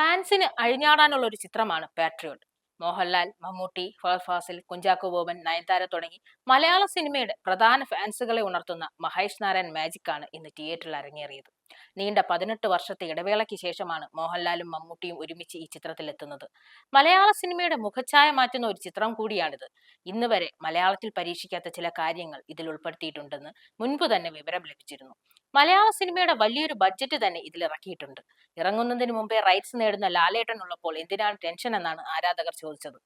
ഫാൻസിന് അഴിഞ്ഞാടാനുള്ള ഒരു ചിത്രമാണ് പാട്രിയോട്ട്. മോഹൻലാൽ, മമ്മൂട്ടി, ഫഹദ് ഫാസിൽ, കുഞ്ചാക്കോ ബോബൻ, നയൻതാര തുടങ്ങി മലയാള സിനിമയുടെ പ്രധാന ഫാൻസുകളെ ഉണർത്തുന്ന മഹേഷ് നാരായൺ മാജിക് ആണ് ഇന്ന് തിയേറ്ററിൽ അരങ്ങേറിയത്. നീണ്ട 18 വർഷത്തെ ഇടവേളയ്ക്ക് ശേഷമാണ് മോഹൻലാലും മമ്മൂട്ടിയും ഒരുമിച്ച് ഈ ചിത്രത്തിലെത്തുന്നത്. മലയാള സിനിമയുടെ മുഖച്ഛായ മാറ്റുന്ന ഒരു ചിത്രം കൂടിയാണിത്. ഇന്ന് വരെ മലയാളത്തിൽ പരീക്ഷിക്കാത്ത ചില കാര്യങ്ങൾ ഇതിൽ ഉൾപ്പെടുത്തിയിട്ടുണ്ടെന്ന് മുൻപ് തന്നെ വിവരം ലഭിച്ചിരുന്നു. മലയാള സിനിമയുടെ വലിയൊരു ബഡ്ജറ്റ് തന്നെ ഇതിൽ ഇറക്കിയിട്ടുണ്ട്. ഇറങ്ങുന്നതിന് മുമ്പേ റൈറ്റ്സ് നേടുന്ന ലാലേട്ടൻ ഉള്ളപ്പോൾ എന്തിനാണ് ടെൻഷൻ എന്നാണ് ആരാധകർ ചോദിച്ചത്.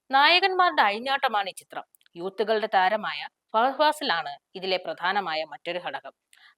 നായകന്മാരുടെ അഴിഞ്ഞാട്ടമാണ് ഈ ചിത്രം. യൂത്തുകളുടെ താരമായ ഫഹദ് ഫാസിലാണ് ഇതിലെ പ്രധാനമായ മറ്റൊരു ഘടകം.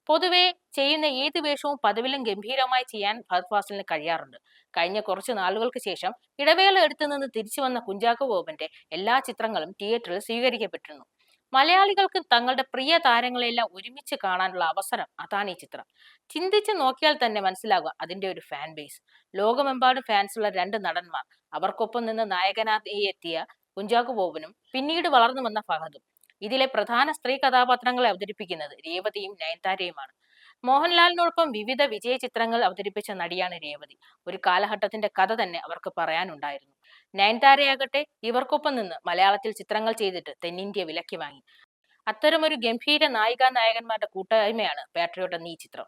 പൊതുവെ ചെയ്യുന്ന ഏത് വേഷവും പതിവിലും ഗംഭീരമായി ചെയ്യാൻ ഫഹദ് ഫാസിലിന് കഴിയാറുണ്ട്. കഴിഞ്ഞ കുറച്ചു നാളുകൾക്ക് ശേഷം ഇടവേള എടുത്തു നിന്ന് തിരിച്ചു വന്ന കുഞ്ചാക്കോ ബോബന്റെ എല്ലാ ചിത്രങ്ങളും തിയേറ്ററിൽ സ്വീകരിക്കപ്പെട്ടിരുന്നു. മലയാളികൾക്ക് തങ്ങളുടെ പ്രിയ താരങ്ങളെല്ലാം ഒരുമിച്ച് കാണാനുള്ള അവസരം അതാണ് ഈ ചിത്രം. ചിന്തിച്ച് നോക്കിയാൽ തന്നെ മനസ്സിലാകുക അതിന്റെ ഒരു ഫാൻ ബേസ്. ലോകമെമ്പാടും ഫാൻസുള്ള രണ്ട് നടന്മാർ, അവർക്കൊപ്പം നിന്ന് നായകനായി എത്തിയ കുഞ്ചാക്കോ ബോബനും പിന്നീട് വളർന്നു വന്ന ഫഹദും. ഇതിലെ പ്രധാന സ്ത്രീ കഥാപാത്രങ്ങളെ അവതരിപ്പിക്കുന്നത് രേവതിയും നയൻതാരയുമാണ്. മോഹൻലാലിനോടൊപ്പം വിവിധ വിജയ ചിത്രങ്ങൾ അവതരിപ്പിച്ച നടിയാണ് രേവതി. ഒരു കാലഘട്ടത്തിന്റെ കഥ തന്നെ അവർക്ക് പറയാനുണ്ടായിരുന്നു. നയൻതാരയാകട്ടെ ഇവർക്കൊപ്പം നിന്ന് മലയാളത്തിൽ ചിത്രങ്ങൾ ചെയ്തിട്ട് തെന്നിന്ത്യ വിലക്കി വാങ്ങി. അത്തരമൊരു ഗംഭീര നായികാ നായകന്മാരുടെ കൂട്ടായ്മയാണ് പാട്രിയോട്ട് എന്ന ഈ ചിത്രം.